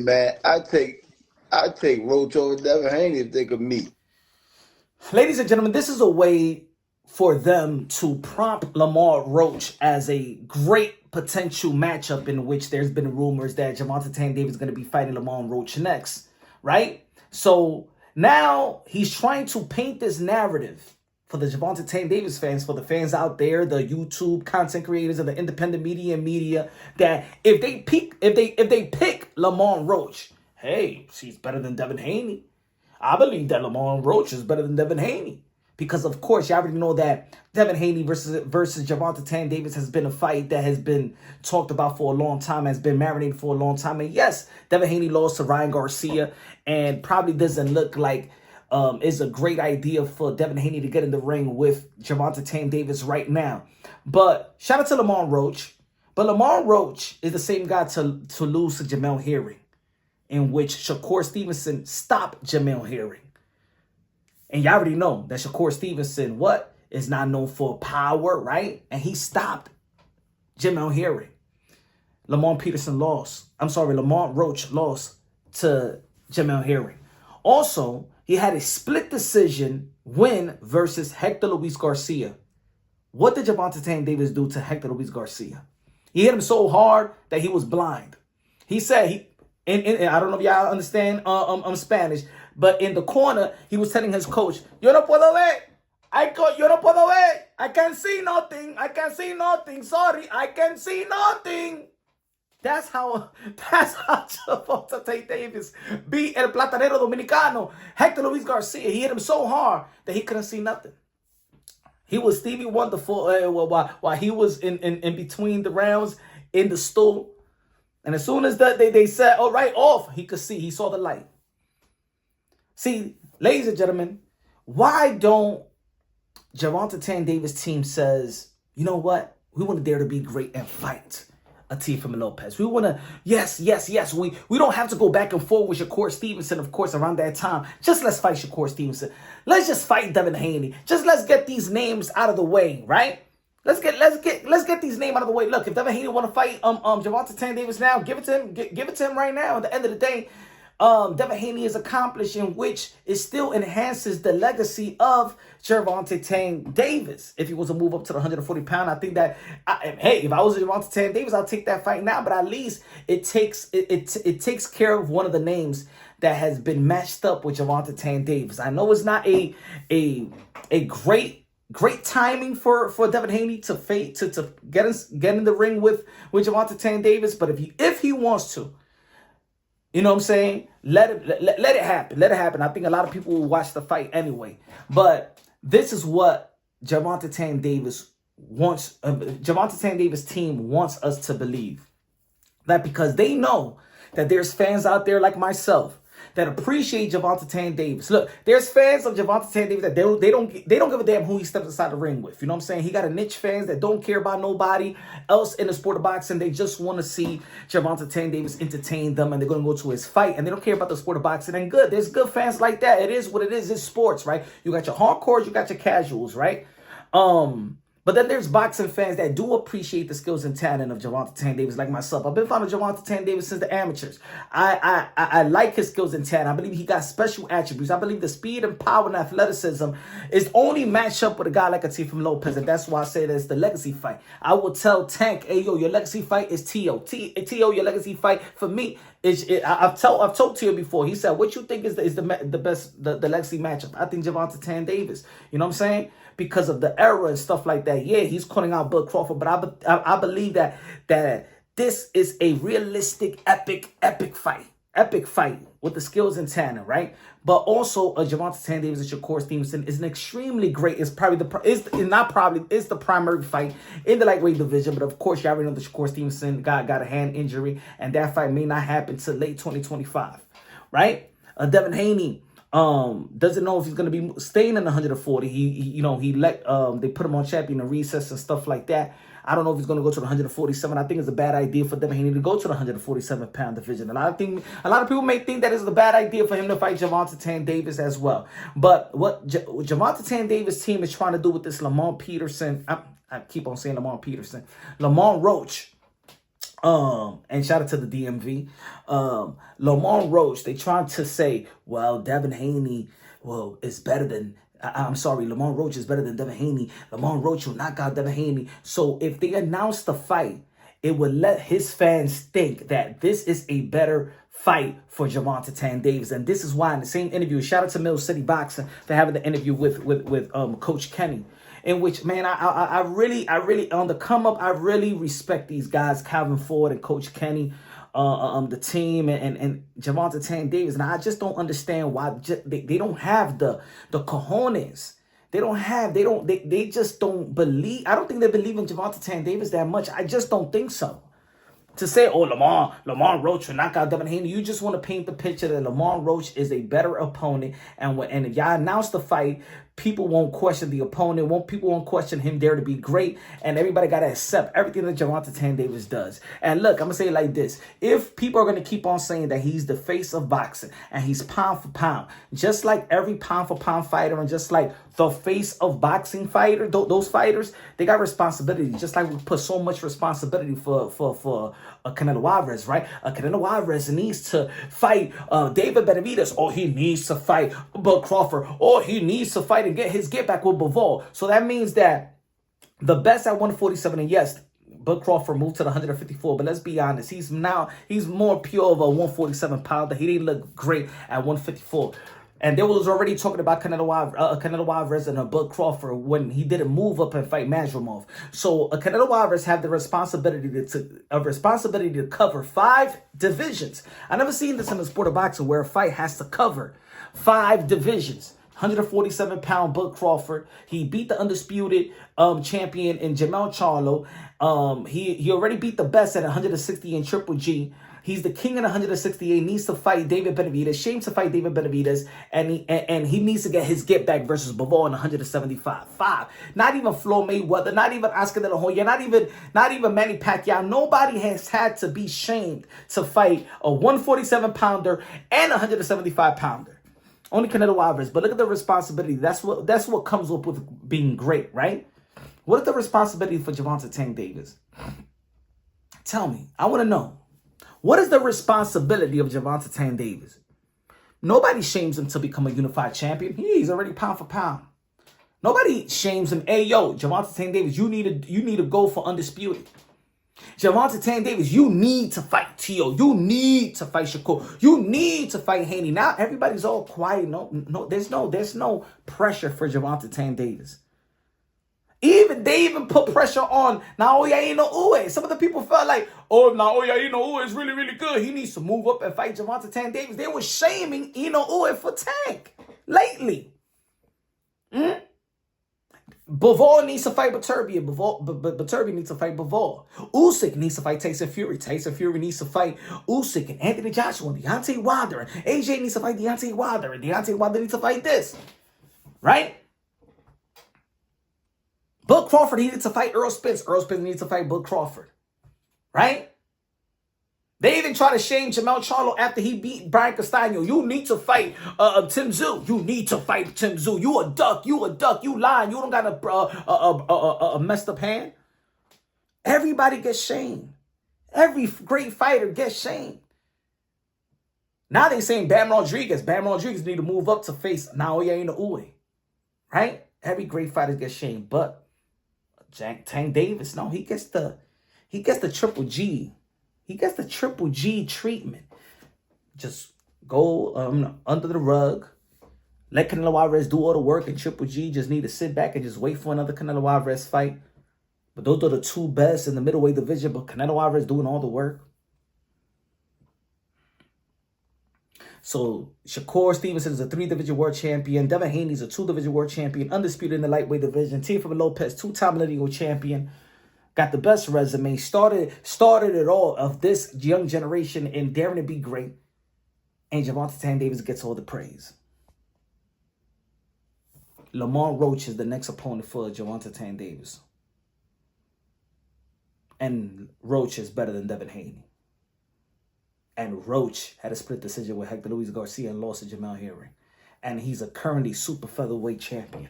man, I take Roach over Devin Haney if they could meet. Ladies and gentlemen, this is a way for them to prompt Lamar Roach as a great potential matchup in which there's been rumors that Gervonta Tan Davis is going to be fighting Lamar Roach next, right? So now he's trying to paint this narrative for the Gervonta Tan Davis fans, for the fans out there, the YouTube content creators and the independent media, that if they pick Lamar Roach, hey, she's better than Devin Haney. I believe that Lamar Roach is better than Devin Haney. Because, of course, you already know that Devin Haney versus Javant Tan Davis has been a fight that has been talked about for a long time, has been marinated for a long time. And, yes, Devin Haney lost to Ryan Garcia and probably doesn't look like it's a great idea for Devin Haney to get in the ring with Gervonta Tan Davis right now. But shout out to Lamar Roach. But Lamar Roach is the same guy to lose to Jamel Herring, in which Shakur Stevenson stopped Jamel Herring. And you already know that Shakur Stevenson, is not known for power, right? And he stopped Jamel Herring. Lamont Roach lost to Jamel Herring. Also, he had a split decision win versus Hector Luis Garcia. What did Gervonta Tan Davis do to Hector Luis Garcia? He hit him so hard that he was blind. He said, and I don't know if y'all understand Spanish, but in the corner, he was telling his coach, yo no puedo ver. Yo no puedo ver. I can't see nothing. Sorry, I can't see nothing. That's how Gervonta Tan Davis beat El Platanero Dominicano, Hector Luis Garcia. He hit him so hard that he couldn't see nothing. He was Stevie Wonderful while he was in between the rounds in the stool. And as soon as they said, all right, off, he could see. He saw the light. See, ladies and gentlemen, why don't Gervonta Tan Davis team says, you know what? We want to dare to be great and fight Atifa Lopez. We want to, yes. We don't have to go back and forth with Shakur Stevenson, of course, around that time. Just let's fight Shakur Stevenson. Let's just fight Devin Haney. Just let's get these names out of the way, right? Let's get these names out of the way. Look, if Devin Haney want to fight Gervonta Tan Davis now, give it to him. Give it to him right now. At the end of the day, Devin Haney is accomplished, in which it still enhances the legacy of Gervonta Tan Davis. If he was to move up to the 140-pound, I think that, hey, if I was Gervonta Tan Davis, I'll take that fight now. But at least it takes care of one of the names that has been matched up with Gervonta Tan Davis. I know it's not a great timing for Devin Haney to get in the ring with Gervonta Tan Davis, but if he wants to, you know what I'm saying, let it happen. Let it happen. I think a lot of people will watch the fight anyway. But this is what Gervonta Tan Davis wants. Gervonta Tan Davis team wants us to believe that, because they know that there's fans out there like myself that appreciate Gervonta Tan Davis. Look, there's fans of Gervonta Tan Davis that they don't give a damn who he steps inside the ring with. You know what I'm saying? He got a niche fans that don't care about nobody else in the sport of boxing. They just want to see Gervonta Tan Davis entertain them, and they're going to go to his fight, and they don't care about the sport of boxing. And good, there's good fans like that. It is what it is. It's sports, right? You got your hardcores, you got your casuals, right? But then there's boxing fans that do appreciate the skills and talent of Gervonta Tan Davis, like myself. I've been following Gervonta Tan Davis since the amateurs. I like his skills and talent. I believe he got special attributes. I believe the speed and power and athleticism is only matched up with a guy like Atifa Lopez, and that's why I say that it's the legacy fight. I will tell Tank, hey, yo, your legacy fight is T.O. T.O., your legacy fight for me is, I've told T.O. before. He said, what you think is the best, the legacy matchup? I think Gervonta Tan Davis. You know what I'm saying? Because of the era and stuff like that. Yeah, he's calling out Bud Crawford, but I believe that this is a realistic, epic fight. Epic fight with the skills and talent, right? But also, Gervonta Tan Davis and Shakur Stevenson is an extremely great. It's probably it's the primary fight in the lightweight division. But of course, you already know that Shakur Stevenson got a hand injury, and that fight may not happen till late 2025, right? Devin Haney doesn't know if he's going to be staying in 140. They put him on champion in recess and stuff like that. I don't know if he's going to go to the 147. I think it's a bad idea for Devin Haney to go to the 147-pound division. A lot of people may think that it's a bad idea for him to fight Gervonta Tan Davis as well. But what Gervonta Tan Davis team is trying to do with this Lamont Roach, And shout out to the DMV. Lamont Roach, they trying to say, well, Devin Haney, well, is better than, I'm sorry, Lamont Roach is better than Devin Haney. Lamont Roach will knock out Devin Haney. So if they announce the fight, it would let his fans think that this is a better fight for Gervonta Tan Davis. And this is why in the same interview, shout out to Mill City Boxing for having the interview with Coach Kenny, in which, man, I really, on the come up, I really respect these guys, Calvin Ford and Coach Kenny, the team, and Gervonta Tan Davis. And I just don't understand why they don't have the cojones. They just don't believe. I don't think they believe in Gervonta Tan Davis that much. I just don't think so. To say, oh, Lamar Roach will knock out Devin Haney, you just want to paint the picture that Lamar Roach is a better opponent. And if y'all announce the fight, people won't question the opponent. People won't question him there to be great. And everybody got to accept everything that Gervonta Tan Davis does. And look, I'm going to say it like this. If people are going to keep on saying that he's the face of boxing and he's pound for pound, just like every pound for pound fighter and just like the face of boxing fighter, those fighters, they got responsibility. Just like we put so much responsibility for Canelo Alvarez, right? Canelo Alvarez needs to fight David Benavidez, or he needs to fight Bud Crawford, or he needs to fight and get his get back with Bivol. So that means that the best at 147, and yes, Bud Crawford moved to the 154, but let's be honest, he's more pure of a 147 pounder. He didn't look great at 154. And they was already talking about Canelo Alvarez and Bud Crawford when he didn't move up and fight Mazurov. So Canelo Alvarez had the responsibility to cover 5 divisions. I never seen this in the sport of boxing where a fight has to cover 5 divisions. 147-pound Bud Crawford. He beat the undisputed champion in Jamel Charlo. He already beat the best at 160 in Triple G. He's the king at 168, needs to fight David Benavidez, shame to fight David Benavidez, and he needs to get his get back versus Bivol in 175. 5. Not even Floyd Mayweather, not even Oscar De La Hoya, not even Manny Pacquiao. Nobody has had to be shamed to fight a 147-pounder and a 175-pounder. Only Canelo Alvarez. But look at the responsibility. That's what comes up with being great, right? What is the responsibility for Gervonta Tan Davis? Tell me. I want to know. What is the responsibility of Gervonta Tan Davis? Nobody shames him to become a unified champion. He's already pound for pound. Nobody shames him. Hey, yo, Gervonta Tan Davis, you need to go for undisputed. Gervonta Tan Davis, you need to fight Tio. You need to fight Shakur. You need to fight Haney. Now everybody's all quiet. No, there's no pressure for Gervonta Tan Davis. They even put pressure on Naoya Inoue. Some of the people felt like, oh, Naoya Inoue is really, really good. He needs to move up and fight Gervonta Tan Davis. They were shaming Inoue for Tank lately. Bivol needs to fight Beterbiev. Beterbiev needs to fight Bivol. Usyk needs to fight Tyson Fury. Tyson Fury needs to fight Usyk and Anthony Joshua and Deontay Wilder. And AJ needs to fight Deontay Wilder. And Deontay Wilder needs to fight this. Right? Bud Crawford needed to fight Earl Spence. Earl Spence needs to fight Bud Crawford. Right? They even try to shame Jamel Charlo after he beat Brian Castano. You need to fight Tim Tszyu. You need to fight Tim Tszyu. You a duck. You lying. You don't got a messed up hand. Everybody gets shamed. Every great fighter gets shamed. Now they saying Bam Rodriguez need to move up to face Naoya Inoue. Right? Every great fighter gets shamed. But Tank Davis, no, he gets the Triple G. He gets the Triple G treatment. Just go under the rug. Let Canelo Alvarez do all the work, and Triple G just need to sit back and just wait for another Canelo Alvarez fight. But those are the 2 best in the middleweight division, but Canelo Alvarez doing all the work. So Shakur Stevenson is a 3-division world champion. Devin Haney is a 2-division world champion. Undisputed in the lightweight division. Teofimo Lopez, 2-time lineal champion. Got the best resume. Started it all of this young generation in daring to be great. And Gervonta Tan Davis gets all the praise. Lamar Roach is the next opponent for Gervonta Tan Davis. And Roach is better than Devin Haney. And Roach had a split decision with Hector Garcia and lost to Jamel Herring. And he's a currently super featherweight champion.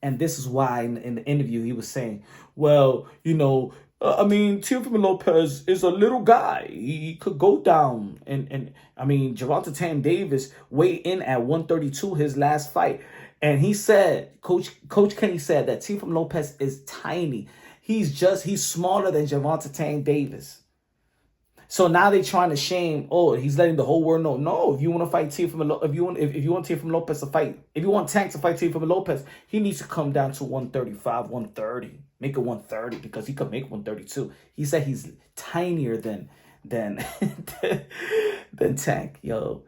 And this is why in the interview he was saying, well, I mean, Teofimo Lopez is a little guy. He could go down. And I mean, Gervonta Tan Davis weighed in at 132 his last fight. And he said, Coach Kenny said that Teofimo Lopez is tiny. He's smaller than Gervonta Tan Davis. So now they're trying to shame. Oh, he's letting the whole world know. No, if you want to fight Teofimo, if you want Teofimo Lopez to fight, if you want Tank to fight Teofimo Lopez, he needs to come down to 135, 130, make it 130 because he could make 132. He said he's tinier than than Tank. Yo,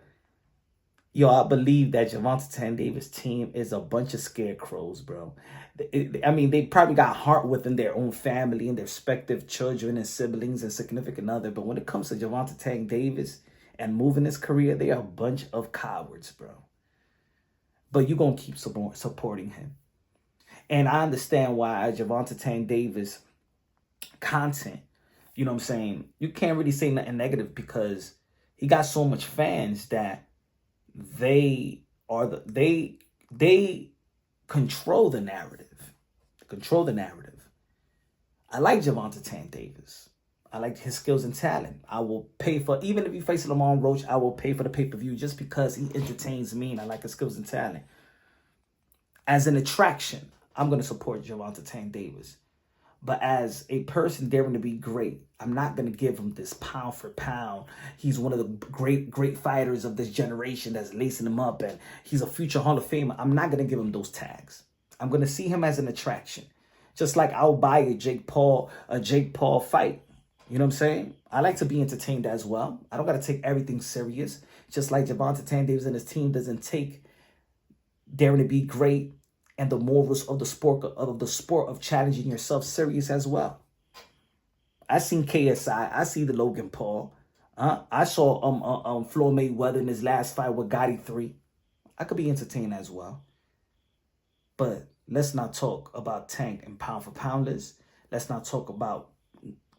I believe that Javant Tan Davis team is a bunch of scarecrows, bro. I mean, they probably got heart within their own family and their respective children and siblings and significant other. But when it comes to Javant Tan Davis and moving his career, they are a bunch of cowards, bro. But you're going to keep supporting him. And I understand why Javant Tan Davis content, you know what I'm saying? You can't really say nothing negative because he got so much fans that they control the narrative. Control the narrative. I like Gervonta Tan Davis. I like his skills and talent. I will pay for, even if he faces Lamont Roach, I will pay for the pay-per-view just because he entertains me and I like his skills and talent. As an attraction, I'm going to support Gervonta Tan Davis. But as a person daring to be great, I'm not going to give him this pound for pound. He's one of the great fighters of this generation that's lacing him up and he's a future Hall of Famer. I'm not going to give him those tags. I'm going to see him as an attraction. Just like I'll buy a Jake Paul fight. You know what I'm saying? I like to be entertained as well. I don't got to take everything serious. Just like Gervonta Tan Davis and his team doesn't take daring to be great and the morals of the sport of challenging yourself serious as well. I seen KSI. I see the Logan Paul. I saw Floyd Mayweather in his last fight with Gotti 3. I could be entertained as well. But let's not talk about Tank and pound for pounders. Let's not talk about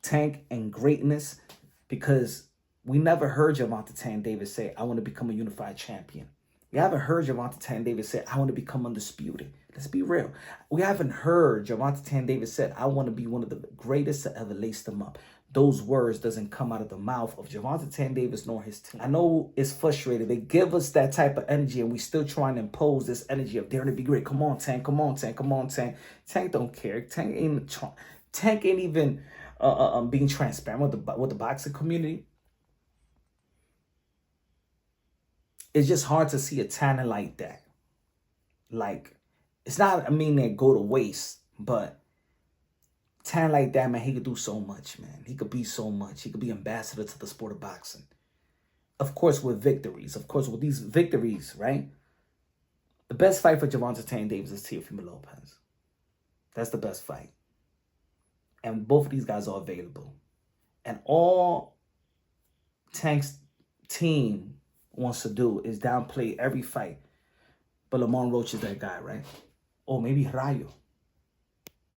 Tank and greatness because we never heard Gervonta Tan Davis say, I want to become a unified champion. We haven't heard Gervonta Tan Davis say, I want to become undisputed. Let's be real. We haven't heard Gervonta Tan Davis said, I want to be one of the greatest to ever lace them up. Those words doesn't come out of the mouth of Gervonta Tan Davis nor his team. I know it's frustrating. They give us that type of energy and we still trying to impose this energy of daring to be great. Come on, Tank. Come on, Tank. Come on, Tank. Tank don't care. Tank ain't even being transparent with the boxing community. It's just hard to see a talent like that. Like, it's not, I mean, they go to waste, but talent like that, man, he could do so much, man. He could be so much. He could be ambassador to the sport of boxing. Of course, with victories. Of course, with these victories, right? The best fight for Gervonta Tan Davis is Teofimo Lopez. That's the best fight. And both of these guys are available. And all Tank's team wants to do is downplay every fight. But Lamont Roach is that guy, right? Or maybe Rayo.